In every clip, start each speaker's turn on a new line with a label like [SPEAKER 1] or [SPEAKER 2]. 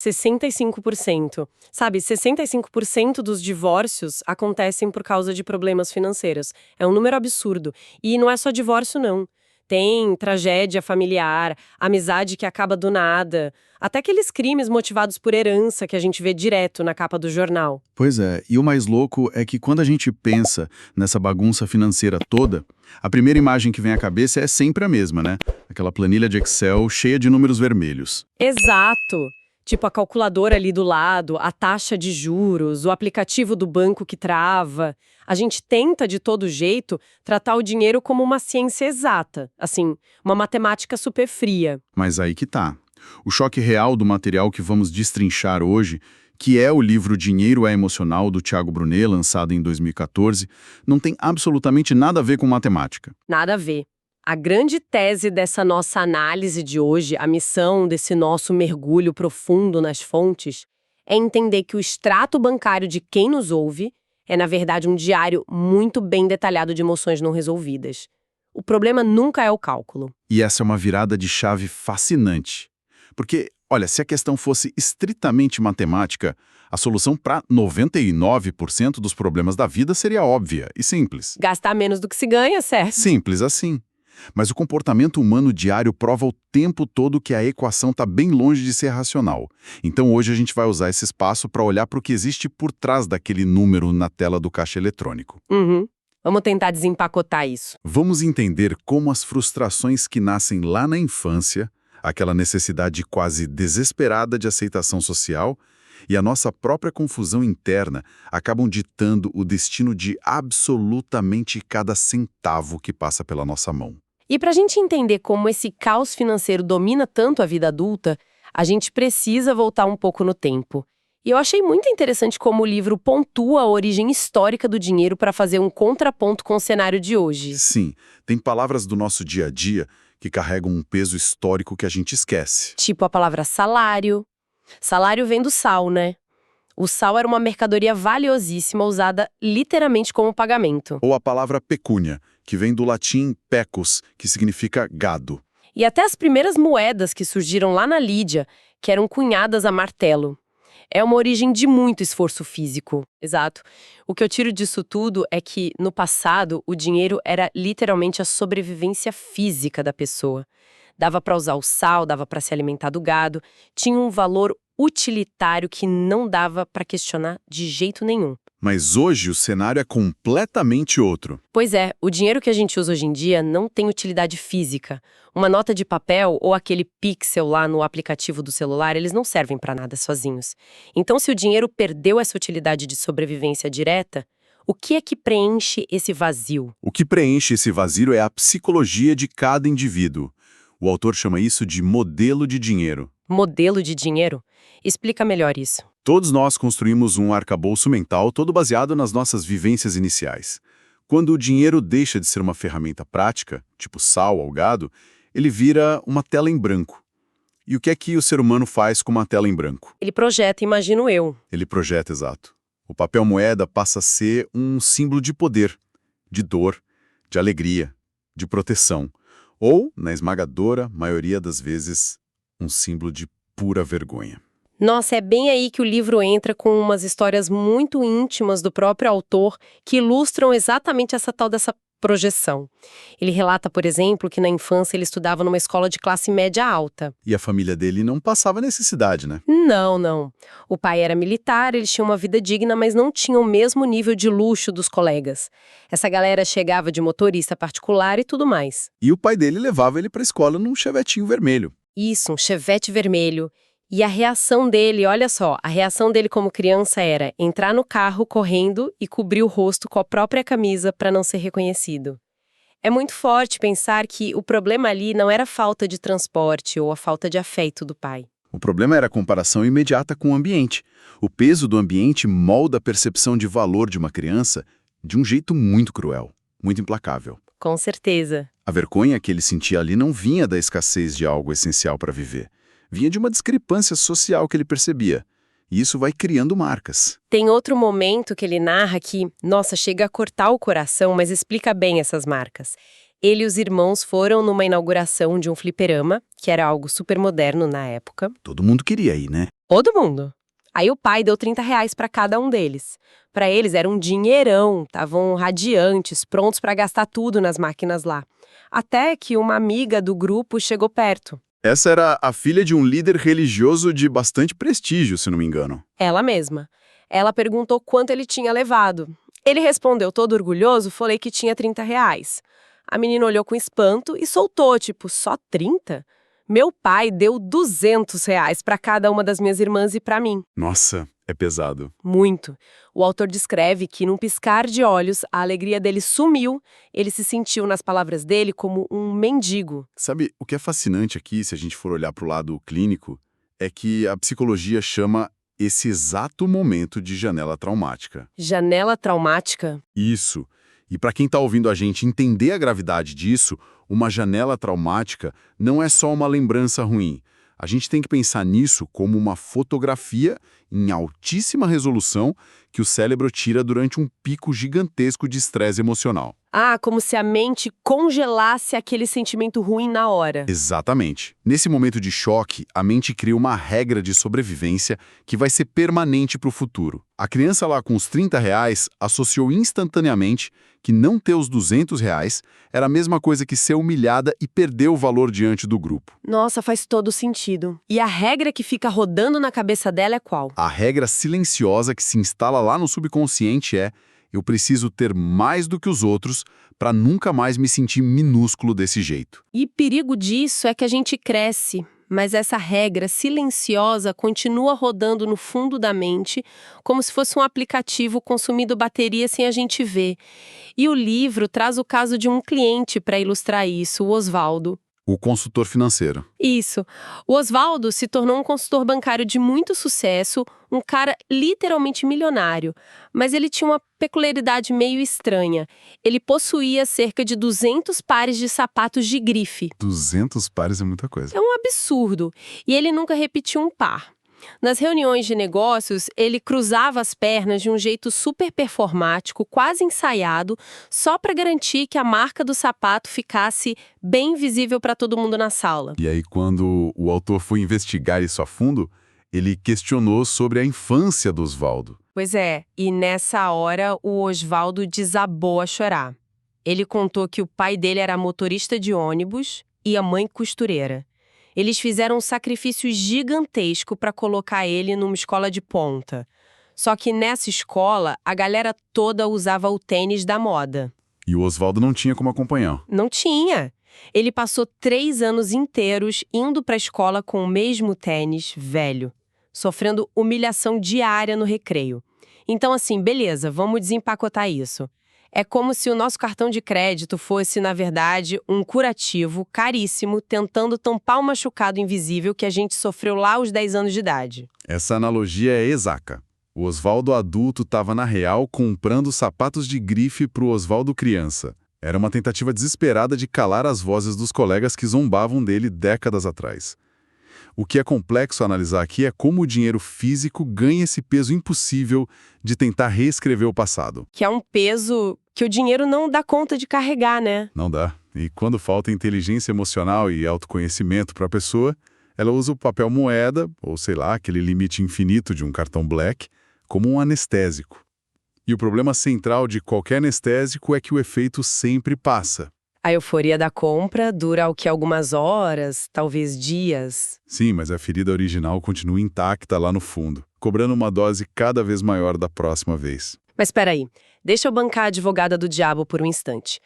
[SPEAKER 1] 65%. Sabe, 65% dos divórcios acontecem por causa de problemas financeiros. É um número absurdo. E não é só divórcio, não. Tem tragédia familiar, amizade que acaba do nada, até aqueles crimes motivados por herança que a gente vê direto na capa do jornal.
[SPEAKER 2] Pois é, e o mais louco é que quando a gente pensa nessa bagunça financeira toda, a primeira imagem que vem à cabeça é sempre a mesma, né? Aquela planilha de Excel cheia de números vermelhos.
[SPEAKER 1] Exato! Tipo a calculadora ali do lado, a taxa de juros, o aplicativo do banco que trava. A gente tenta, de todo jeito, tratar o dinheiro como uma ciência exata, assim, uma matemática super fria.
[SPEAKER 2] Mas aí que tá. O choque real do material que vamos destrinchar hoje, que é o livro Dinheiro é Emocional, do Thiago Brunet, lançado em 2014, não tem absolutamente nada a ver com matemática.
[SPEAKER 1] Nada a ver. A grande tese dessa nossa análise de hoje, a missão desse nosso mergulho profundo nas fontes, é entender que o extrato bancário de quem nos ouve é, na verdade, um diário muito bem detalhado de emoções não resolvidas. O problema nunca é o cálculo.
[SPEAKER 2] E essa é uma virada de chave fascinante. Porque, olha, se a questão fosse estritamente matemática, a solução para 99% dos problemas da vida seria óbvia e simples.
[SPEAKER 1] Gastar menos do que se ganha, certo?
[SPEAKER 2] Simples assim. Mas o comportamento humano diário prova o tempo todo que a equação está bem longe de ser racional. Então hoje a gente vai usar esse espaço para olhar para o que existe por trás daquele número na tela do caixa eletrônico.
[SPEAKER 1] Vamos tentar desempacotar isso.
[SPEAKER 2] Vamos entender como as frustrações que nascem lá na infância, aquela necessidade quase desesperada de aceitação social, e a nossa própria confusão interna acabam ditando o destino de absolutamente cada centavo que passa pela nossa mão.
[SPEAKER 1] E para a gente entender como esse caos financeiro domina tanto a vida adulta, a gente precisa voltar um pouco no tempo. E eu achei muito interessante como o livro pontua a origem histórica do dinheiro para fazer um contraponto com o cenário de hoje.
[SPEAKER 2] Sim, tem palavras do nosso dia a dia que carregam um peso histórico que a gente esquece.
[SPEAKER 1] Tipo a palavra salário. Salário vem do sal, né? O sal era uma mercadoria valiosíssima usada literalmente como pagamento.
[SPEAKER 2] Ou a palavra pecúnia, que vem do latim pecus, que significa gado.
[SPEAKER 1] E até as primeiras moedas que surgiram lá na Lídia, que eram cunhadas a martelo. É uma origem de muito esforço físico. Exato. O que eu tiro disso tudo é que, no passado, o dinheiro era literalmente a sobrevivência física da pessoa. Dava para usar o sal, dava para se alimentar do gado, tinha um valor utilitário que não dava para questionar de jeito nenhum.
[SPEAKER 2] Mas hoje o cenário é completamente outro.
[SPEAKER 1] Pois é, o dinheiro que a gente usa hoje em dia não tem utilidade física. Uma nota de papel ou aquele pixel lá no aplicativo do celular, eles não servem para nada sozinhos. Então, se o dinheiro perdeu essa utilidade de sobrevivência direta, o que é que preenche esse vazio?
[SPEAKER 2] O que preenche esse vazio é a psicologia de cada indivíduo. O autor chama isso de modelo de dinheiro.
[SPEAKER 1] Modelo de dinheiro? Explica melhor isso.
[SPEAKER 2] Todos nós construímos um arcabouço mental todo baseado nas nossas vivências iniciais. Quando o dinheiro deixa de ser uma ferramenta prática, tipo sal ou gado, ele vira uma tela em branco. E o que é que o ser humano faz com uma tela em branco?
[SPEAKER 1] Ele projeta, imagino eu.
[SPEAKER 2] Ele projeta, exato. O papel moeda passa a ser um símbolo de poder, de dor, de alegria, de proteção. Ou, na esmagadora maioria das vezes, um símbolo de pura vergonha.
[SPEAKER 1] Nossa, é bem aí que o livro entra com umas histórias muito íntimas do próprio autor que ilustram exatamente essa tal dessa projeção. Ele relata, por exemplo, que na infância ele estudava numa escola de classe média alta.
[SPEAKER 2] E a família dele não passava necessidade, né?
[SPEAKER 1] Não. O pai era militar, eles tinham uma vida digna, mas não tinham o mesmo nível de luxo dos colegas. Essa galera chegava de motorista particular e tudo mais.
[SPEAKER 2] E o pai dele levava ele para a escola num chevetinho vermelho.
[SPEAKER 1] Isso, um chevette vermelho. E a reação dele, olha só, a reação dele como criança era entrar no carro correndo e cobrir o rosto com a própria camisa para não ser reconhecido. É muito forte pensar que o problema ali não era a falta de transporte ou a falta de afeto do pai.
[SPEAKER 2] O problema era a comparação imediata com o ambiente. O peso do ambiente molda a percepção de valor de uma criança de um jeito muito cruel, muito implacável.
[SPEAKER 1] Com certeza.
[SPEAKER 2] A vergonha que ele sentia ali não vinha da escassez de algo essencial para viver. Vinha de uma discrepância social que ele percebia. E isso vai criando marcas.
[SPEAKER 1] Tem outro momento que ele narra que, nossa, chega a cortar o coração, mas explica bem essas marcas. Ele e os irmãos foram numa inauguração de um fliperama, que era algo super moderno na época.
[SPEAKER 2] Todo mundo queria ir, né?
[SPEAKER 1] Todo mundo. Aí o pai deu R$ 30 para cada um deles. Para eles era um dinheirão, estavam radiantes, prontos para gastar tudo nas máquinas lá. Até que uma amiga do grupo chegou perto.
[SPEAKER 2] Essa era a filha de um líder religioso de bastante prestígio, se não me engano.
[SPEAKER 1] Ela mesma. Ela perguntou quanto ele tinha levado. Ele respondeu todo orgulhoso, falei que tinha R$ 30. A menina olhou com espanto e soltou, tipo, só 30? Meu pai deu R$ 200 para cada uma das minhas irmãs e para mim.
[SPEAKER 2] Nossa, é pesado.
[SPEAKER 1] Muito. O autor descreve que, num piscar de olhos, a alegria dele sumiu, ele se sentiu, nas palavras dele, como um mendigo.
[SPEAKER 2] Sabe, o que é fascinante aqui, se a gente for olhar para o lado clínico, é que a psicologia chama esse exato momento de janela traumática.
[SPEAKER 1] Janela traumática?
[SPEAKER 2] Isso. E para quem está ouvindo a gente entender a gravidade disso, uma janela traumática não é só uma lembrança ruim. A gente tem que pensar nisso como uma fotografia em altíssima resolução que o cérebro tira durante um pico gigantesco de estresse emocional.
[SPEAKER 1] Ah, como se a mente congelasse aquele sentimento ruim na hora.
[SPEAKER 2] Exatamente. Nesse momento de choque, a mente cria uma regra de sobrevivência que vai ser permanente para o futuro. A criança lá com os R$ 30 associou instantaneamente que não ter os R$ 200 era a mesma coisa que ser humilhada e perder o valor diante do grupo.
[SPEAKER 1] Nossa, faz todo sentido. E a regra que fica rodando na cabeça dela é qual?
[SPEAKER 2] A regra silenciosa que se instala lá no subconsciente é: eu preciso ter mais do que os outros para nunca mais me sentir minúsculo desse jeito.
[SPEAKER 1] E perigo disso é que a gente cresce, mas essa regra silenciosa continua rodando no fundo da mente, como se fosse um aplicativo consumindo bateria sem a gente ver. E o livro traz o caso de um cliente para ilustrar isso, o Osvaldo.
[SPEAKER 2] O consultor financeiro.
[SPEAKER 1] Isso. O Osvaldo se tornou um consultor bancário de muito sucesso, um cara literalmente milionário. Mas ele tinha uma peculiaridade meio estranha. Ele possuía cerca de 200 pares de sapatos de grife.
[SPEAKER 2] 200 pares é muita coisa.
[SPEAKER 1] É um absurdo. E ele nunca repetiu um par. Nas reuniões de negócios, ele cruzava as pernas de um jeito super performático, quase ensaiado, só para garantir que a marca do sapato ficasse bem visível para todo mundo na sala.
[SPEAKER 2] E aí, quando o autor foi investigar isso a fundo, ele questionou sobre a infância do Osvaldo.
[SPEAKER 1] Pois é, e nessa hora o Osvaldo desabou a chorar. Ele contou que o pai dele era motorista de ônibus e a mãe costureira. Eles fizeram um sacrifício gigantesco para colocar ele numa escola de ponta. Só que nessa escola, a galera toda usava o tênis da moda.
[SPEAKER 2] E o Osvaldo não tinha como acompanhar.
[SPEAKER 1] Não tinha. Ele passou 3 anos inteiros indo para a escola com o mesmo tênis velho, sofrendo humilhação diária no recreio. Então, assim, beleza, vamos desempacotar isso. É como se o nosso cartão de crédito fosse, na verdade, um curativo caríssimo tentando tampar o machucado invisível que a gente sofreu lá aos 10 anos de idade.
[SPEAKER 2] Essa analogia é exata. O Osvaldo adulto estava, na real, comprando sapatos de grife para o Osvaldo criança. Era uma tentativa desesperada de calar as vozes dos colegas que zombavam dele décadas atrás. O que é complexo analisar aqui é como o dinheiro físico ganha esse peso impossível de tentar reescrever o passado.
[SPEAKER 1] Que é um peso que o dinheiro não dá conta de carregar, né?
[SPEAKER 2] Não dá. E quando falta inteligência emocional e autoconhecimento para a pessoa, ela usa o papel moeda, ou sei lá, aquele limite infinito de um cartão black, como um anestésico. E o problema central de qualquer anestésico é que o efeito sempre passa.
[SPEAKER 1] A euforia da compra dura o que algumas horas, talvez dias.
[SPEAKER 2] Sim, mas a ferida original continua intacta lá no fundo, cobrando uma dose cada vez maior da próxima vez.
[SPEAKER 1] Mas espera aí, deixa eu bancar a advogada do diabo por um instante.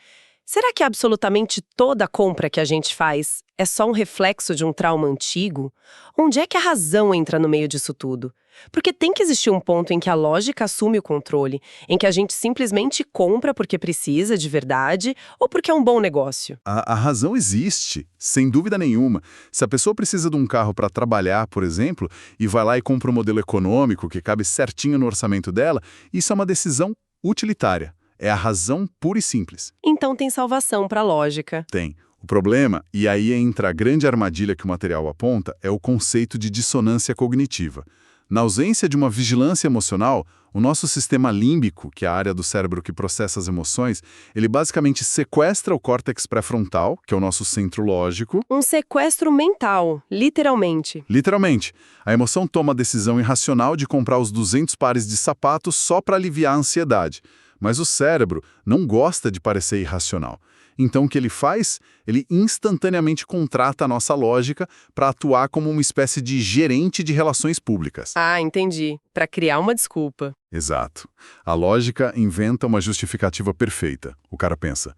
[SPEAKER 1] Será que absolutamente toda compra que a gente faz é só um reflexo de um trauma antigo? Onde é que a razão entra no meio disso tudo? Porque tem que existir um ponto em que a lógica assume o controle, em que a gente simplesmente compra porque precisa de verdade ou porque é um bom negócio.
[SPEAKER 2] A razão existe, sem dúvida nenhuma. Se a pessoa precisa de um carro para trabalhar, por exemplo, e vai lá e compra um modelo econômico que cabe certinho no orçamento dela, isso é uma decisão utilitária. É a razão pura e simples.
[SPEAKER 1] Então tem salvação para a lógica.
[SPEAKER 2] Tem. O problema, e aí entra a grande armadilha que o material aponta, é o conceito de dissonância cognitiva. Na ausência de uma vigilância emocional, o nosso sistema límbico, que é a área do cérebro que processa as emoções, ele basicamente sequestra o córtex pré-frontal, que é o nosso centro lógico.
[SPEAKER 1] Um sequestro mental, literalmente.
[SPEAKER 2] Literalmente, a emoção toma a decisão irracional de comprar os 200 pares de sapatos só para aliviar a ansiedade. Mas o cérebro não gosta de parecer irracional. Então o que ele faz? Ele instantaneamente contrata a nossa lógica para atuar como uma espécie de gerente de relações públicas.
[SPEAKER 1] Ah, entendi. Para criar uma desculpa.
[SPEAKER 2] Exato. A lógica inventa uma justificativa perfeita. O cara pensa,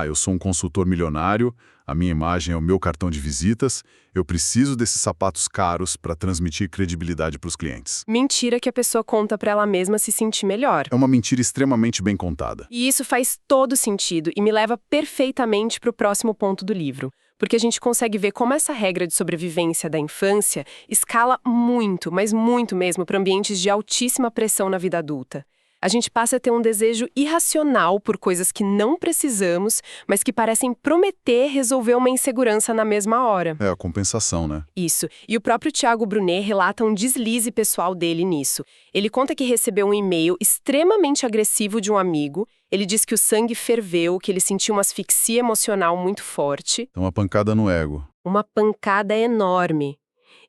[SPEAKER 2] eu sou um consultor milionário, a minha imagem é o meu cartão de visitas, eu preciso desses sapatos caros para transmitir credibilidade para os clientes.
[SPEAKER 1] Mentira que a pessoa conta para ela mesma se sentir melhor.
[SPEAKER 2] É uma mentira extremamente bem contada.
[SPEAKER 1] E isso faz todo sentido e me leva perfeitamente para o próximo ponto do livro. Porque a gente consegue ver como essa regra de sobrevivência da infância escala muito, mas muito mesmo, para ambientes de altíssima pressão na vida adulta. A gente passa a ter um desejo irracional por coisas que não precisamos, mas que parecem prometer resolver uma insegurança na mesma hora.
[SPEAKER 2] É a compensação, né?
[SPEAKER 1] Isso. E o próprio Thiago Brunet relata um deslize pessoal dele nisso. Ele conta que recebeu um e-mail extremamente agressivo de um amigo. Ele diz que o sangue ferveu, que ele sentiu uma asfixia emocional muito forte.
[SPEAKER 2] Uma pancada no ego.
[SPEAKER 1] Uma pancada enorme.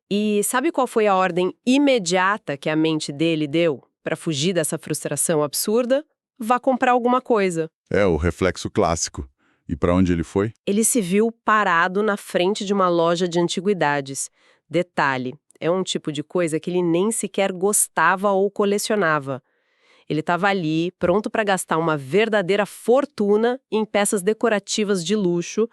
[SPEAKER 1] E sabe qual foi a ordem imediata que a mente dele deu? Para fugir dessa frustração absurda, vá comprar alguma coisa.
[SPEAKER 2] É o reflexo clássico. E para onde ele foi?
[SPEAKER 1] Ele se viu parado na frente de uma loja de antiguidades. Detalhe, é um tipo de coisa que ele nem sequer gostava ou colecionava. Ele estava ali, pronto para gastar uma verdadeira fortuna em peças decorativas de luxo,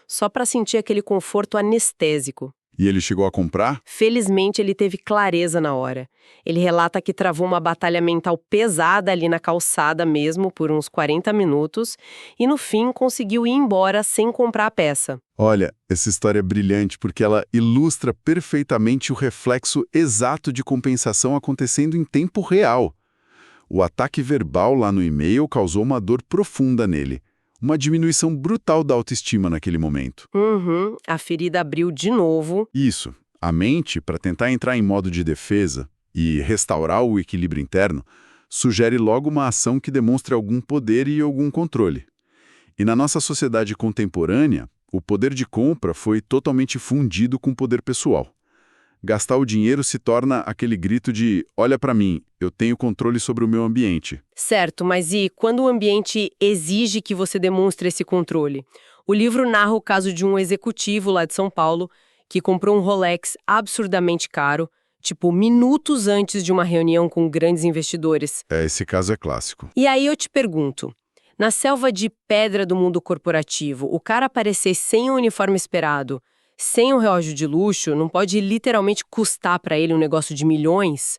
[SPEAKER 1] só para sentir aquele conforto anestésico.
[SPEAKER 2] E ele chegou a comprar?
[SPEAKER 1] Felizmente, ele teve clareza na hora. Ele relata que travou uma batalha mental pesada ali na calçada mesmo, por uns 40 minutos, e no fim conseguiu ir embora sem comprar a peça.
[SPEAKER 2] Olha, essa história é brilhante porque ela ilustra perfeitamente o reflexo exato de compensação acontecendo em tempo real. O ataque verbal lá no e-mail causou uma dor profunda nele. Uma diminuição brutal da autoestima naquele momento.
[SPEAKER 1] A ferida abriu de novo.
[SPEAKER 2] Isso. A mente, para tentar entrar em modo de defesa e restaurar o equilíbrio interno, sugere logo uma ação que demonstre algum poder e algum controle. E na nossa sociedade contemporânea, o poder de compra foi totalmente fundido com o poder pessoal. Gastar o dinheiro se torna aquele grito de olha para mim, eu tenho controle sobre o meu ambiente.
[SPEAKER 1] Certo, mas e quando o ambiente exige que você demonstre esse controle? O livro narra o caso de um executivo lá de São Paulo que comprou um Rolex absurdamente caro, tipo minutos antes de uma reunião com grandes investidores.
[SPEAKER 2] Esse caso é clássico.
[SPEAKER 1] E aí eu te pergunto, na selva de pedra do mundo corporativo, o cara aparecer sem o uniforme esperado, sem um relógio de luxo, não pode literalmente custar para ele um negócio de milhões?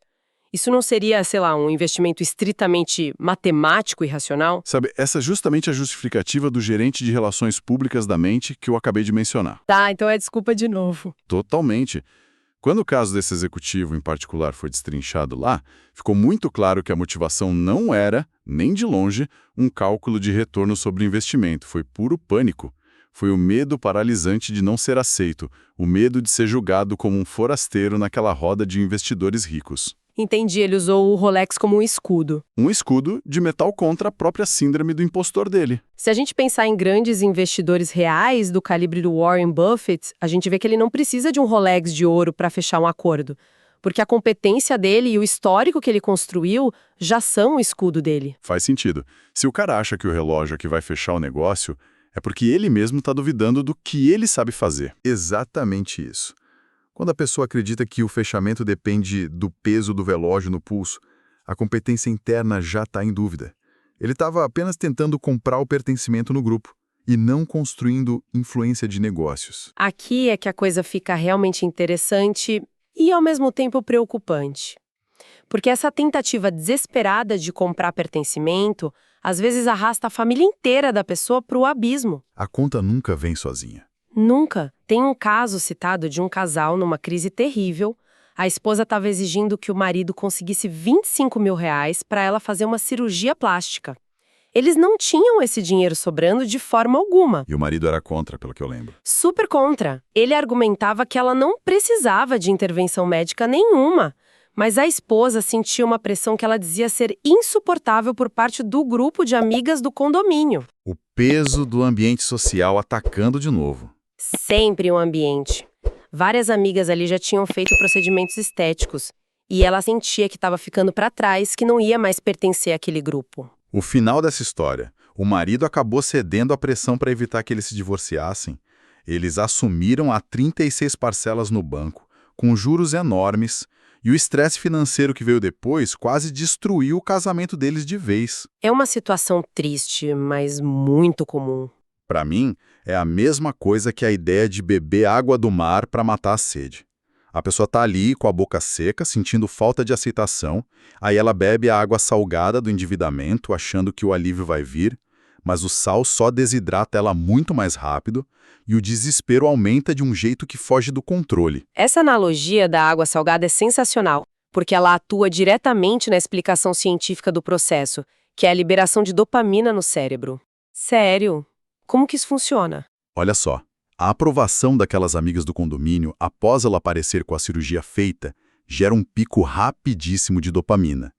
[SPEAKER 1] Isso não seria, sei lá, um investimento estritamente matemático e racional?
[SPEAKER 2] Sabe, essa é justamente a justificativa do gerente de relações públicas da mente que eu acabei de mencionar.
[SPEAKER 1] Tá, então é desculpa de novo.
[SPEAKER 2] Totalmente. Quando o caso desse executivo em particular foi destrinchado lá, ficou muito claro que a motivação não era, nem de longe, um cálculo de retorno sobre o investimento. Foi puro pânico. Foi o medo paralisante de não ser aceito, o medo de ser julgado como um forasteiro naquela roda de investidores ricos.
[SPEAKER 1] Entendi, ele usou o Rolex como um escudo.
[SPEAKER 2] Um escudo de metal contra a própria síndrome do impostor dele.
[SPEAKER 1] Se a gente pensar em grandes investidores reais do calibre do Warren Buffett, a gente vê que ele não precisa de um Rolex de ouro para fechar um acordo, porque a competência dele e o histórico que ele construiu já são o escudo dele.
[SPEAKER 2] Faz sentido. Se o cara acha que o relógio é que vai fechar o negócio, é porque ele mesmo está duvidando do que ele sabe fazer. Exatamente isso. Quando a pessoa acredita que o fechamento depende do peso do relógio no pulso, a competência interna já está em dúvida. Ele estava apenas tentando comprar o pertencimento no grupo e não construindo influência de negócios.
[SPEAKER 1] Aqui é que a coisa fica realmente interessante e, ao mesmo tempo, preocupante. Porque essa tentativa desesperada de comprar pertencimento às vezes arrasta a família inteira da pessoa para o abismo.
[SPEAKER 2] A conta nunca vem sozinha.
[SPEAKER 1] Nunca. Tem um caso citado de um casal numa crise terrível. A esposa estava exigindo que o marido conseguisse R$25 mil para ela fazer uma cirurgia plástica. Eles não tinham esse dinheiro sobrando de forma alguma.
[SPEAKER 2] E o marido era contra, pelo que eu lembro.
[SPEAKER 1] Super contra. Ele argumentava que ela não precisava de intervenção médica nenhuma. Mas a esposa sentia uma pressão que ela dizia ser insuportável por parte do grupo de amigas do condomínio.
[SPEAKER 2] O peso do ambiente social atacando de novo.
[SPEAKER 1] Sempre um ambiente. Várias amigas ali já tinham feito procedimentos estéticos. E ela sentia que estava ficando para trás, que não ia mais pertencer àquele grupo.
[SPEAKER 2] O final dessa história, o marido acabou cedendo à pressão para evitar que eles se divorciassem. Eles assumiram a 36 parcelas no banco, com juros enormes, e o estresse financeiro que veio depois quase destruiu o casamento deles de vez.
[SPEAKER 1] É uma situação triste, mas muito comum.
[SPEAKER 2] Para mim, é a mesma coisa que a ideia de beber água do mar para matar a sede. A pessoa está ali com a boca seca, sentindo falta de aceitação, aí ela bebe a água salgada do endividamento, achando que o alívio vai vir, mas o sal só desidrata ela muito mais rápido e o desespero aumenta de um jeito que foge do controle.
[SPEAKER 1] Essa analogia da água salgada é sensacional, porque ela atua diretamente na explicação científica do processo, que é a liberação de dopamina no cérebro. Sério? Como que isso funciona?
[SPEAKER 2] Olha só, a aprovação daquelas amigas do condomínio após ela aparecer com a cirurgia feita gera um pico rapidíssimo de dopamina.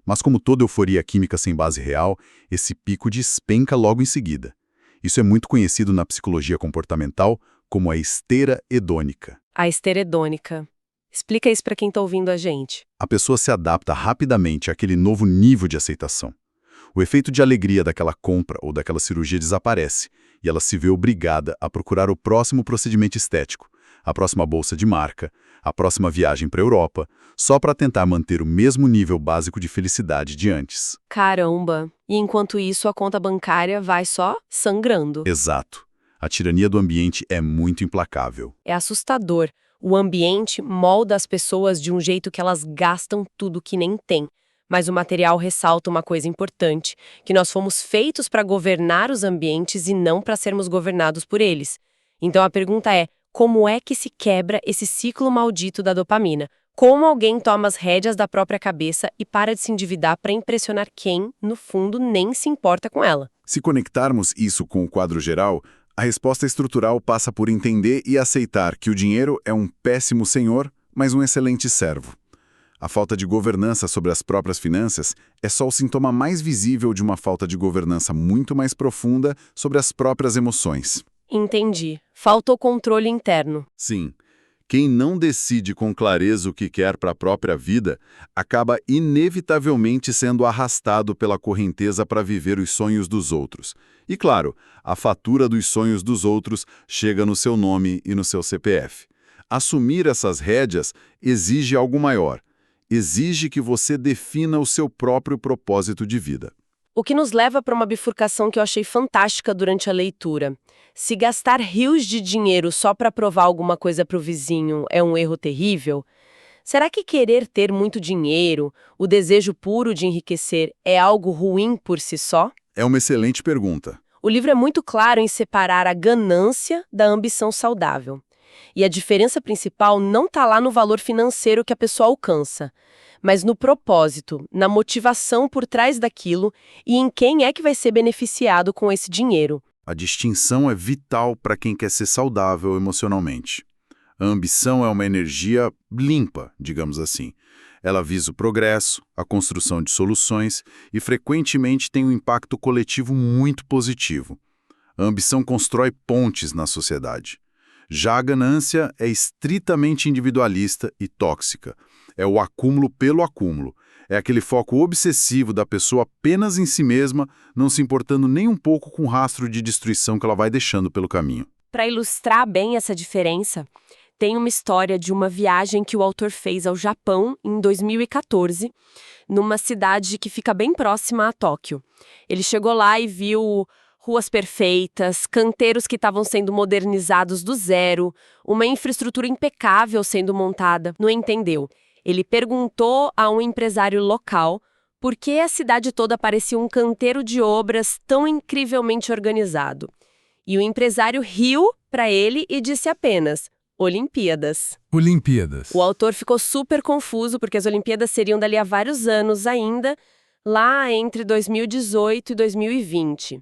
[SPEAKER 2] Mas como toda euforia química sem base real, esse pico despenca logo em seguida. Isso é muito conhecido na psicologia comportamental como a esteira hedônica.
[SPEAKER 1] A esteira hedônica. Explica isso para quem está ouvindo a gente.
[SPEAKER 2] A pessoa se adapta rapidamente àquele novo nível de aceitação. O efeito de alegria daquela compra ou daquela cirurgia desaparece e ela se vê obrigada a procurar o próximo procedimento estético, a próxima bolsa de marca, a próxima viagem para a Europa, só para tentar manter o mesmo nível básico de felicidade de antes.
[SPEAKER 1] Caramba! E enquanto isso, a conta bancária vai só sangrando.
[SPEAKER 2] Exato. A tirania do ambiente é muito implacável.
[SPEAKER 1] É assustador. O ambiente molda as pessoas de um jeito que elas gastam tudo que nem tem. Mas o material ressalta uma coisa importante, que nós fomos feitos para governar os ambientes e não para sermos governados por eles. Então a pergunta é, como é que se quebra esse ciclo maldito da dopamina? Como alguém toma as rédeas da própria cabeça e para de se endividar para impressionar quem, no fundo, nem se importa com ela?
[SPEAKER 2] Se conectarmos isso com o quadro geral, a resposta estrutural passa por entender e aceitar que o dinheiro é um péssimo senhor, mas um excelente servo. A falta de governança sobre as próprias finanças é só o sintoma mais visível de uma falta de governança muito mais profunda sobre as próprias emoções.
[SPEAKER 1] Entendi. Falta o controle interno.
[SPEAKER 2] Sim. Quem não decide com clareza o que quer para a própria vida, acaba inevitavelmente sendo arrastado pela correnteza para viver os sonhos dos outros. E claro, a fatura dos sonhos dos outros chega no seu nome e no seu CPF. Assumir essas rédeas exige algo maior. Exige que você defina o seu próprio propósito de vida.
[SPEAKER 1] O que nos leva para uma bifurcação que eu achei fantástica durante a leitura. Se gastar rios de dinheiro só para provar alguma coisa para o vizinho é um erro terrível, será que querer ter muito dinheiro, o desejo puro de enriquecer, é algo ruim por si só?
[SPEAKER 2] É uma excelente pergunta.
[SPEAKER 1] O livro é muito claro em separar a ganância da ambição saudável. E a diferença principal não está lá no valor financeiro que a pessoa alcança, mas no propósito, na motivação por trás daquilo e em quem é que vai ser beneficiado com esse dinheiro.
[SPEAKER 2] A distinção é vital para quem quer ser saudável emocionalmente. A ambição é uma energia limpa, digamos assim. Ela visa o progresso, a construção de soluções e frequentemente tem um impacto coletivo muito positivo. A ambição constrói pontes na sociedade. Já a ganância é estritamente individualista e tóxica. É o acúmulo pelo acúmulo. É aquele foco obsessivo da pessoa apenas em si mesma, não se importando nem um pouco com o rastro de destruição que ela vai deixando pelo caminho.
[SPEAKER 1] Para ilustrar bem essa diferença, tem uma história de uma viagem que o autor fez ao Japão em 2014, numa cidade que fica bem próxima a Tóquio. Ele chegou lá e viu ruas perfeitas, canteiros que estavam sendo modernizados do zero, uma infraestrutura impecável sendo montada. Não entendeu. Ele perguntou a um empresário local por que a cidade toda parecia um canteiro de obras tão incrivelmente organizado. E o empresário riu para ele e disse apenas: Olimpíadas.
[SPEAKER 3] Olimpíadas.
[SPEAKER 1] O autor ficou super confuso porque as Olimpíadas seriam dali a vários anos ainda, lá entre 2018 e 2020.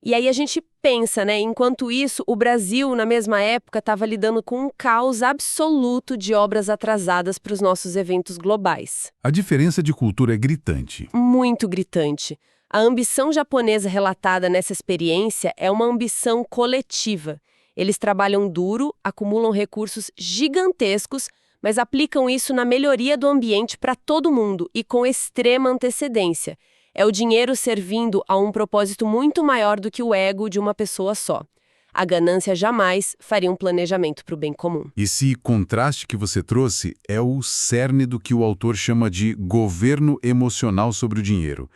[SPEAKER 1] E aí a gente pensa, né? Enquanto isso, o Brasil, na mesma época, estava lidando com um caos absoluto de obras atrasadas para os nossos eventos globais.
[SPEAKER 2] A diferença de cultura é gritante.
[SPEAKER 1] Muito gritante. A ambição japonesa relatada nessa experiência é uma ambição coletiva. Eles trabalham duro, acumulam recursos gigantescos, mas aplicam isso na melhoria do ambiente para todo mundo e com extrema antecedência. É o dinheiro servindo a um propósito muito maior do que o ego de uma pessoa só. A ganância jamais faria um planejamento para o bem comum.
[SPEAKER 2] Esse contraste que você trouxe é o cerne do que o autor chama de governo emocional sobre o dinheiro.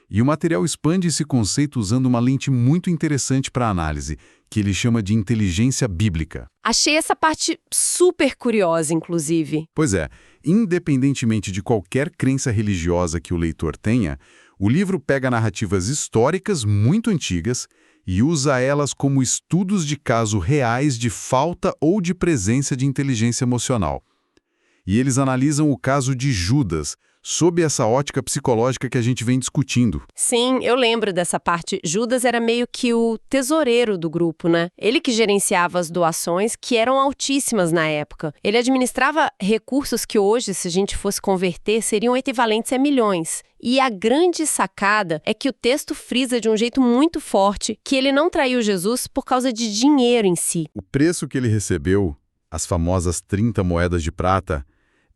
[SPEAKER 2] E o material expande esse conceito usando uma lente muito interessante para a análise, que ele chama de inteligência bíblica.
[SPEAKER 1] Achei essa parte super curiosa, inclusive.
[SPEAKER 2] Pois é, independentemente de qualquer crença religiosa que o leitor tenha, o livro pega narrativas históricas muito antigas e usa elas como estudos de caso reais de falta ou de presença de inteligência emocional. E eles analisam o caso de Judas, sob essa ótica psicológica que a gente vem discutindo.
[SPEAKER 1] Sim, eu lembro dessa parte. Judas era meio que o tesoureiro do grupo, né? Ele que gerenciava as doações, que eram altíssimas na época. Ele administrava recursos que hoje, se a gente fosse converter, seriam equivalentes a milhões. E a grande sacada é que o texto frisa de um jeito muito forte que ele não traiu Jesus por causa de dinheiro em si.
[SPEAKER 2] O preço que ele recebeu, as famosas 30 moedas de prata,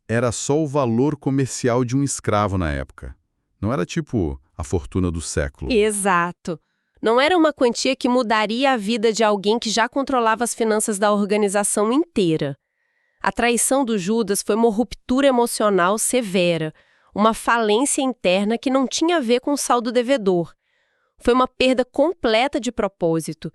[SPEAKER 2] era só o valor comercial de um escravo na época. Não era tipo a fortuna do século.
[SPEAKER 1] Exato. Não era uma quantia que mudaria a vida de alguém que já controlava as finanças da organização inteira. A traição do Judas foi uma ruptura emocional severa, uma falência interna que não tinha a ver com o saldo devedor. Foi uma perda completa de propósito.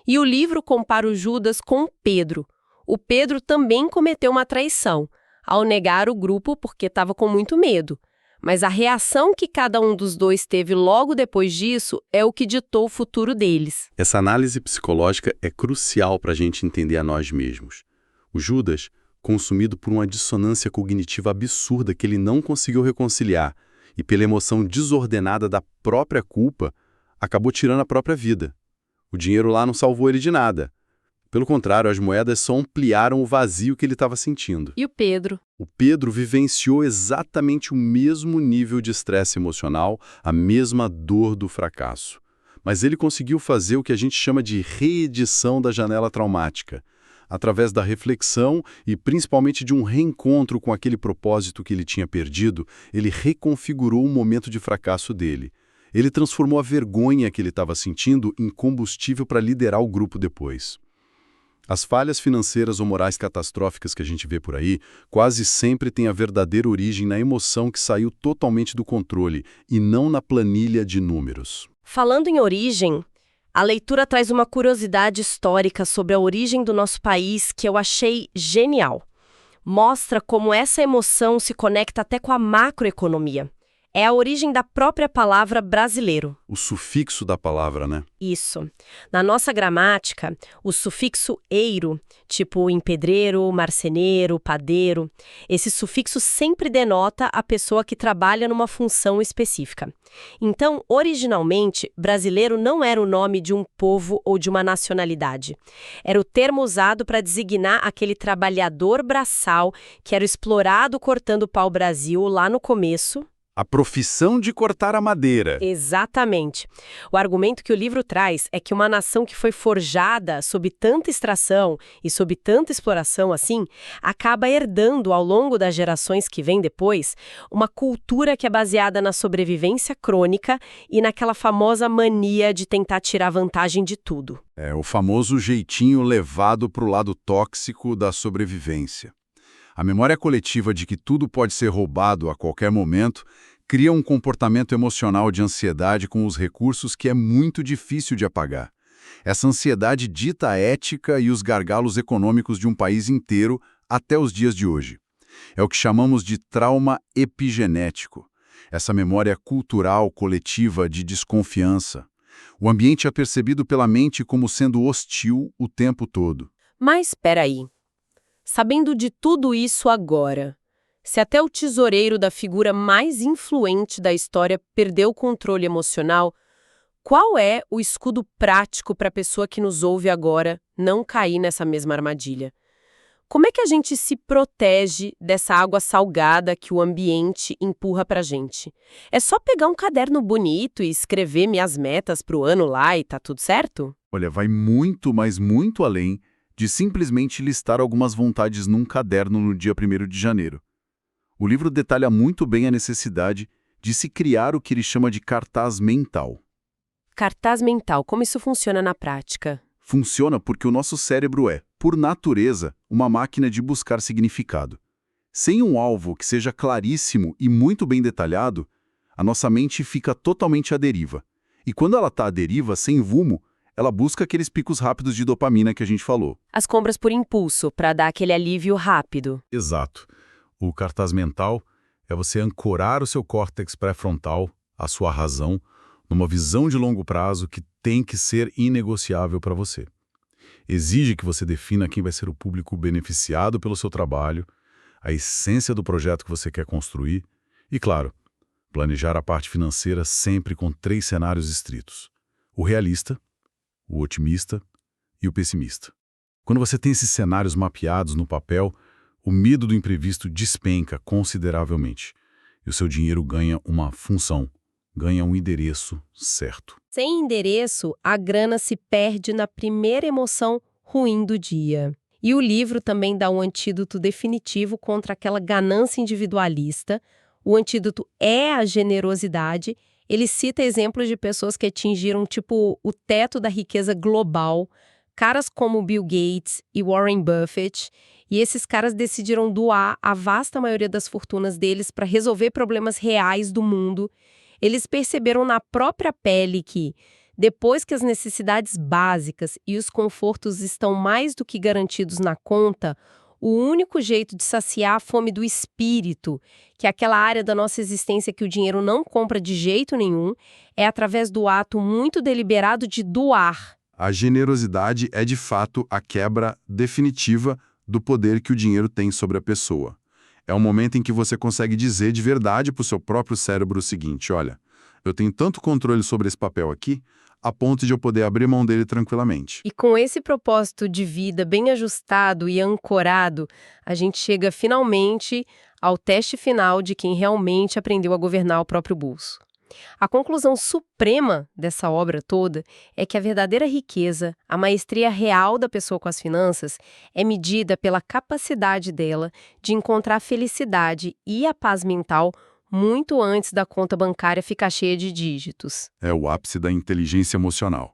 [SPEAKER 1] E o livro compara o Judas com o Pedro. O Pedro também cometeu uma traição, ao negar o grupo porque estava com muito medo. Mas a reação que cada um dos dois teve logo depois disso é o que ditou o futuro deles.
[SPEAKER 3] Essa análise psicológica é crucial para a gente entender a nós mesmos. O Judas, consumido por uma dissonância cognitiva absurda que ele não conseguiu reconciliar e pela emoção desordenada da própria culpa, acabou tirando a própria vida. O dinheiro lá não salvou ele de nada. Pelo contrário, as moedas só ampliaram o vazio que ele estava sentindo.
[SPEAKER 1] E o Pedro?
[SPEAKER 3] O Pedro vivenciou exatamente o mesmo nível de estresse emocional, a mesma dor do fracasso. Mas ele conseguiu fazer o que a gente chama de reedição da janela traumática, através da reflexão e principalmente de um reencontro com aquele propósito que ele tinha perdido, ele reconfigurou o momento de fracasso dele. Ele transformou a vergonha que ele estava sentindo em combustível para liderar o grupo depois. As falhas financeiras ou morais catastróficas que a gente vê por aí quase sempre têm a verdadeira origem na emoção que saiu totalmente do controle e não na planilha de números.
[SPEAKER 1] Falando em origem, a leitura traz uma curiosidade histórica sobre a origem do nosso país que eu achei genial. Mostra como essa emoção se conecta até com a macroeconomia. É a origem da própria palavra brasileiro.
[SPEAKER 3] O sufixo da palavra, né?
[SPEAKER 1] Isso. Na nossa gramática, o sufixo eiro, tipo empedreiro, marceneiro, padeiro, esse sufixo sempre denota a pessoa que trabalha numa função específica. Então, originalmente, brasileiro não era o nome de um povo ou de uma nacionalidade. Era o termo usado para designar aquele trabalhador braçal que era explorado cortando pau-brasil lá no começo.
[SPEAKER 3] A profissão de cortar a madeira.
[SPEAKER 1] Exatamente. O argumento que o livro traz é que uma nação que foi forjada sob tanta extração e sob tanta exploração assim, acaba herdando ao longo das gerações que vêm depois uma cultura que é baseada na sobrevivência crônica e naquela famosa mania de tentar tirar vantagem de tudo.
[SPEAKER 2] É o famoso jeitinho levado para o lado tóxico da sobrevivência. A memória coletiva de que tudo pode ser roubado a qualquer momento cria um comportamento emocional de ansiedade com os recursos que é muito difícil de apagar. Essa ansiedade dita a ética e os gargalos econômicos de um país inteiro até os dias de hoje. É o que chamamos de trauma epigenético, essa memória cultural coletiva de desconfiança. O ambiente é percebido pela mente como sendo hostil o tempo todo.
[SPEAKER 1] Mas espera aí. Sabendo de tudo isso agora, se até o tesoureiro da figura mais influente da história perdeu o controle emocional, Qual é o escudo prático para a pessoa que nos ouve agora não cair nessa mesma armadilha? Como é que a gente se protege dessa água salgada que o ambiente empurra pra gente? É só pegar um caderno bonito e escrever minhas metas pro ano lá e tá tudo certo?
[SPEAKER 2] Olha, vai muito, mas muito além de simplesmente listar algumas vontades num caderno no dia 1º de janeiro. O livro detalha muito bem a necessidade de se criar o que ele chama de cartaz mental.
[SPEAKER 1] Cartaz mental, como isso funciona na prática?
[SPEAKER 2] Funciona porque o nosso cérebro é, por natureza, uma máquina de buscar significado. Sem um alvo que seja claríssimo e muito bem detalhado, a nossa mente fica totalmente à deriva. E quando ela está à deriva, sem rumo, ela busca aqueles picos rápidos de dopamina que a gente falou.
[SPEAKER 1] As compras por impulso, para dar aquele alívio rápido.
[SPEAKER 2] Exato. O cartaz mental é você ancorar o seu córtex pré-frontal, a sua razão, numa visão de longo prazo que tem que ser inegociável para você. Exige que você defina quem vai ser o público beneficiado pelo seu trabalho, a essência do projeto que você quer construir e, claro, planejar a parte financeira sempre com 3 cenários estritos: o realista, o otimista e o pessimista. Quando você tem esses cenários mapeados no papel, o medo do imprevisto despenca consideravelmente e o seu dinheiro ganha uma função, ganha um endereço certo.
[SPEAKER 1] Sem endereço, a grana se perde na primeira emoção ruim do dia. E o livro também dá um antídoto definitivo contra aquela ganância individualista. O antídoto é a generosidade. Ele cita exemplos de pessoas que atingiram, tipo, o teto da riqueza global, caras como Bill Gates e Warren Buffett. E esses caras decidiram doar a vasta maioria das fortunas deles para resolver problemas reais do mundo. Eles perceberam na própria pele que, depois que as necessidades básicas e os confortos estão mais do que garantidos na conta, o único jeito de saciar a fome do espírito, que é aquela área da nossa existência que o dinheiro não compra de jeito nenhum, é através do ato muito deliberado de doar.
[SPEAKER 3] A generosidade é, de fato, a quebra definitiva do poder que o dinheiro tem sobre a pessoa. É o momento em que você consegue dizer de verdade para o seu próprio cérebro o seguinte: olha, eu tenho tanto controle sobre esse papel aqui, a ponto de eu poder abrir mão dele tranquilamente.
[SPEAKER 1] E com esse propósito de vida bem ajustado e ancorado, a gente chega finalmente ao teste final de quem realmente aprendeu a governar o próprio bolso. A conclusão suprema dessa obra toda é que a verdadeira riqueza, a maestria real da pessoa com as finanças, é medida pela capacidade dela de encontrar felicidade e a paz mental muito antes da conta bancária ficar cheia de dígitos.
[SPEAKER 3] É o ápice da inteligência emocional.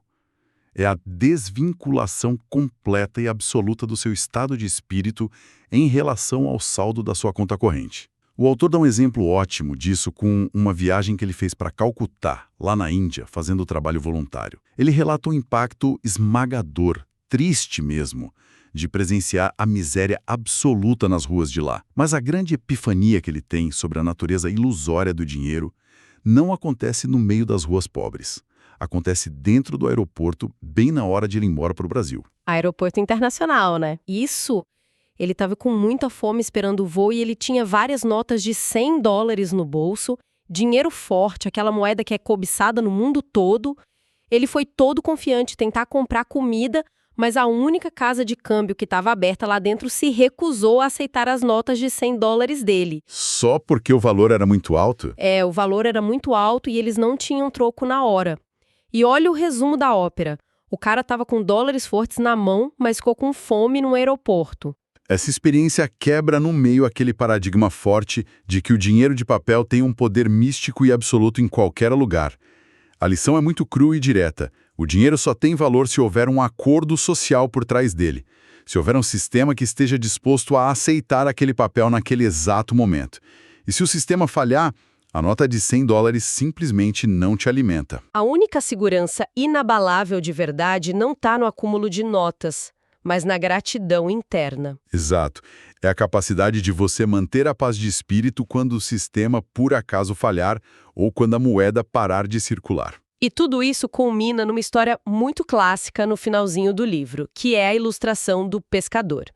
[SPEAKER 3] É a desvinculação completa e absoluta do seu estado de espírito em relação ao saldo da sua conta corrente. O autor dá um exemplo ótimo disso com uma viagem que ele fez para Calcutá, lá na Índia, fazendo trabalho voluntário. Ele relata um impacto esmagador, triste mesmo, de presenciar a miséria absoluta nas ruas de lá. Mas a grande epifania que ele tem sobre a natureza ilusória do dinheiro não acontece no meio das ruas pobres. Acontece dentro do aeroporto, bem na hora de ir embora para o Brasil.
[SPEAKER 1] Aeroporto internacional, né? Isso. Ele estava com muita fome esperando o voo e ele tinha várias notas de $100 no bolso, dinheiro forte, aquela moeda que é cobiçada no mundo todo. Ele foi todo confiante tentar comprar comida, mas a única casa de câmbio que estava aberta lá dentro se recusou a aceitar as notas de $100 dele.
[SPEAKER 3] Só porque o valor era muito alto?
[SPEAKER 1] É, o valor era muito alto e eles não tinham troco na hora. E olha o resumo da ópera. O cara estava com dólares fortes na mão, mas ficou com fome no aeroporto.
[SPEAKER 3] Essa experiência quebra no meio aquele paradigma forte de que o dinheiro de papel tem um poder místico e absoluto em qualquer lugar. A lição é muito crua e direta. O dinheiro só tem valor se houver um acordo social por trás dele. Se houver um sistema que esteja disposto a aceitar aquele papel naquele exato momento. E se o sistema falhar, a nota de $100 simplesmente não te alimenta.
[SPEAKER 1] A única segurança inabalável de verdade não está no acúmulo de notas, mas na gratidão interna.
[SPEAKER 3] Exato. É a capacidade de você manter a paz de espírito quando o sistema por acaso falhar ou quando a moeda parar de circular.
[SPEAKER 1] E tudo isso culmina numa história muito clássica no finalzinho do livro, que é a ilustração do pescador.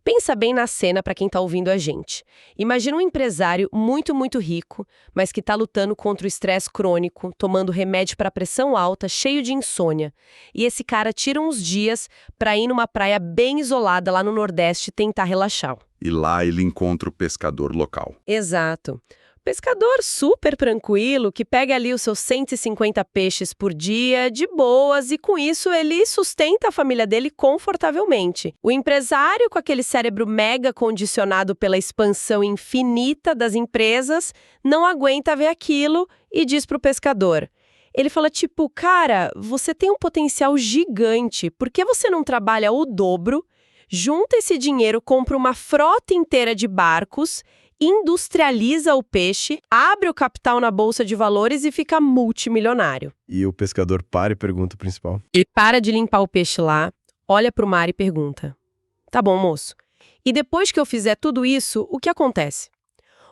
[SPEAKER 1] Pensa bem na cena para quem está ouvindo a gente. Imagina um empresário muito, muito rico, mas que está lutando contra o estresse crônico, tomando remédio para pressão alta, cheio de insônia. E esse cara tira uns dias para ir numa praia bem isolada lá no Nordeste tentar relaxar.
[SPEAKER 2] E lá ele encontra o pescador local.
[SPEAKER 1] Exato. Pescador super tranquilo, que pega ali os seus 150 peixes por dia, de boas, e com isso ele sustenta a família dele confortavelmente. O empresário, com aquele cérebro mega condicionado pela expansão infinita das empresas, não aguenta ver aquilo e diz pro pescador. Ele fala tipo, cara, você tem um potencial gigante, por que você não trabalha o dobro, junta esse dinheiro, compra uma frota inteira de barcos, industrializa o peixe, abre o capital na bolsa de valores e fica multimilionário.
[SPEAKER 3] E o pescador para e pergunta o principal.
[SPEAKER 1] Ele para de limpar o peixe lá, olha pro mar e pergunta: tá bom, moço. E depois que eu fizer tudo isso, o que acontece?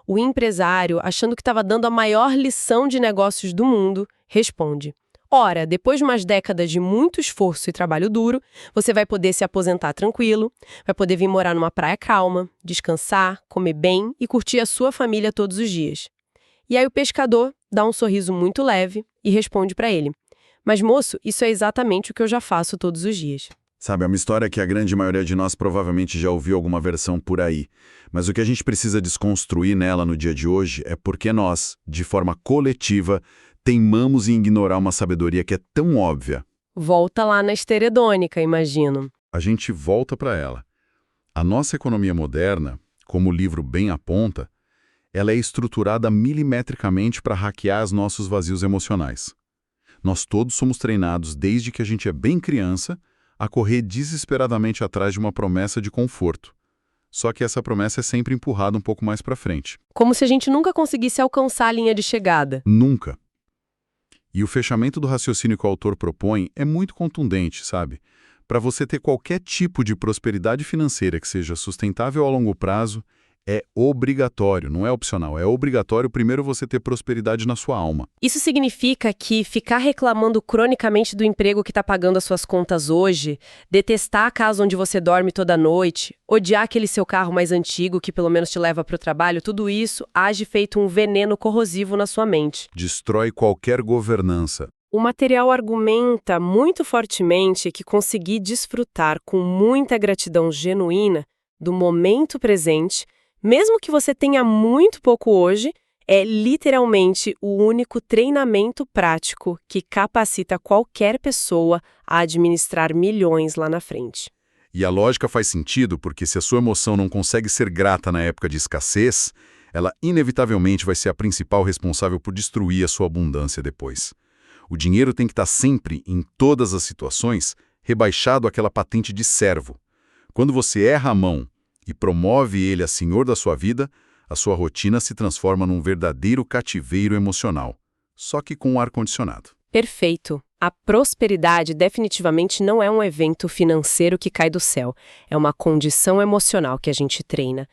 [SPEAKER 1] O empresário, achando que estava dando a maior lição de negócios do mundo, responde: ora, depois de umas décadas de muito esforço e trabalho duro, você vai poder se aposentar tranquilo, vai poder vir morar numa praia calma, descansar, comer bem e curtir a sua família todos os dias. E aí o pescador dá um sorriso muito leve e responde para ele: mas moço, isso é exatamente o que eu já faço todos os dias.
[SPEAKER 2] Sabe, é uma história que a grande maioria de nós provavelmente já ouviu alguma versão por aí. Mas o que a gente precisa desconstruir nela no dia de hoje é porque nós, de forma coletiva, teimamos em ignorar uma sabedoria que é tão óbvia.
[SPEAKER 1] Volta lá na esteredônica, imagino.
[SPEAKER 2] A gente volta para ela. A nossa economia moderna, como o livro bem aponta, ela é estruturada milimetricamente para hackear os nossos vazios emocionais. Nós todos somos treinados desde que a gente é bem criança a correr desesperadamente atrás de uma promessa de conforto. Só que essa promessa é sempre empurrada um pouco mais para frente.
[SPEAKER 1] Como se a gente nunca conseguisse alcançar a linha de chegada.
[SPEAKER 2] Nunca. E o fechamento do raciocínio que o autor propõe é muito contundente, sabe? Para você ter qualquer tipo de prosperidade financeira que seja sustentável a longo prazo, é obrigatório, não é opcional, é obrigatório primeiro você ter prosperidade na sua alma.
[SPEAKER 1] Isso significa que ficar reclamando cronicamente do emprego que está pagando as suas contas hoje, detestar a casa onde você dorme toda noite, odiar aquele seu carro mais antigo que pelo menos te leva para o trabalho, tudo isso age feito um veneno corrosivo na sua mente.
[SPEAKER 2] Destrói qualquer governança.
[SPEAKER 1] O material argumenta muito fortemente que conseguir desfrutar com muita gratidão genuína do momento presente, mesmo que você tenha muito pouco hoje, é literalmente o único treinamento prático que capacita qualquer pessoa a administrar milhões lá na frente.
[SPEAKER 2] E a lógica faz sentido porque se a sua emoção não consegue ser grata na época de escassez, ela inevitavelmente vai ser a principal responsável por destruir a sua abundância depois. O dinheiro tem que estar sempre, em todas as situações, rebaixado àquela patente de servo. Quando você erra a mão e promove ele a senhor da sua vida, a sua rotina se transforma num verdadeiro cativeiro emocional, só que com ar-condicionado.
[SPEAKER 1] Perfeito. A prosperidade definitivamente não é um evento financeiro que cai do céu. É uma condição emocional que a gente treina.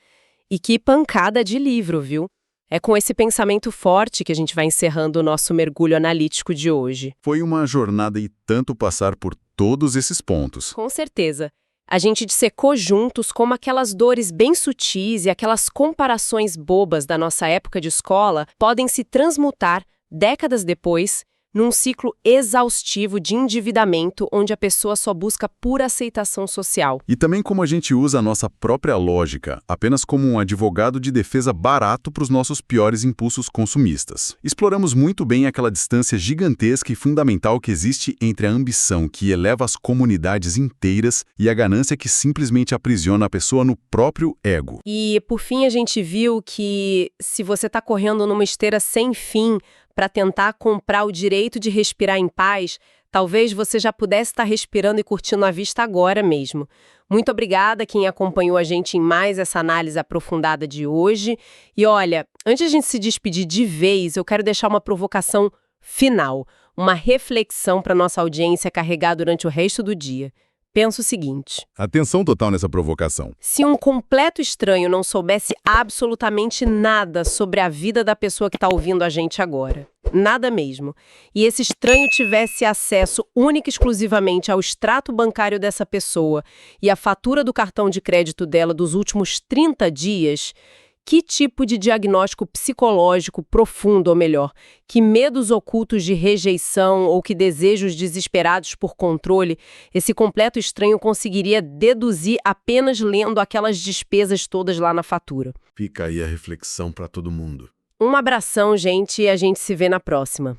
[SPEAKER 1] E que pancada de livro, viu? É com esse pensamento forte que a gente vai encerrando o nosso mergulho analítico de hoje.
[SPEAKER 2] Foi uma jornada e tanto passar por todos esses pontos.
[SPEAKER 1] Com certeza. A gente dissecou juntos como aquelas dores bem sutis e aquelas comparações bobas da nossa época de escola podem se transmutar, décadas depois, num ciclo exaustivo de endividamento onde a pessoa só busca pura aceitação social.
[SPEAKER 2] E também como a gente usa a nossa própria lógica apenas como um advogado de defesa barato para os nossos piores impulsos consumistas. Exploramos muito bem aquela distância gigantesca e fundamental que existe entre a ambição que eleva as comunidades inteiras e a ganância que simplesmente aprisiona a pessoa no próprio ego.
[SPEAKER 1] E, por fim, a gente viu que se você está correndo numa esteira sem fim para tentar comprar o direito de respirar em paz, talvez você já pudesse estar respirando e curtindo a vista agora mesmo. Muito obrigada a quem acompanhou a gente em mais essa análise aprofundada de hoje. E olha, antes de a gente se despedir de vez, eu quero deixar uma provocação final, uma reflexão para nossa audiência carregar durante o resto do dia. Pensa o seguinte:
[SPEAKER 2] Atenção total nessa provocação.
[SPEAKER 1] se um completo estranho não soubesse absolutamente nada sobre a vida da pessoa que está ouvindo a gente agora, nada mesmo, e esse estranho tivesse acesso única e exclusivamente ao extrato bancário dessa pessoa e à fatura do cartão de crédito dela dos últimos 30 dias, que tipo de diagnóstico psicológico profundo, ou melhor, que medos ocultos de rejeição ou que desejos desesperados por controle, esse completo estranho conseguiria deduzir apenas lendo aquelas despesas todas lá na fatura?
[SPEAKER 2] Fica aí a reflexão para todo mundo.
[SPEAKER 1] Um abração, gente, e a gente se vê na próxima.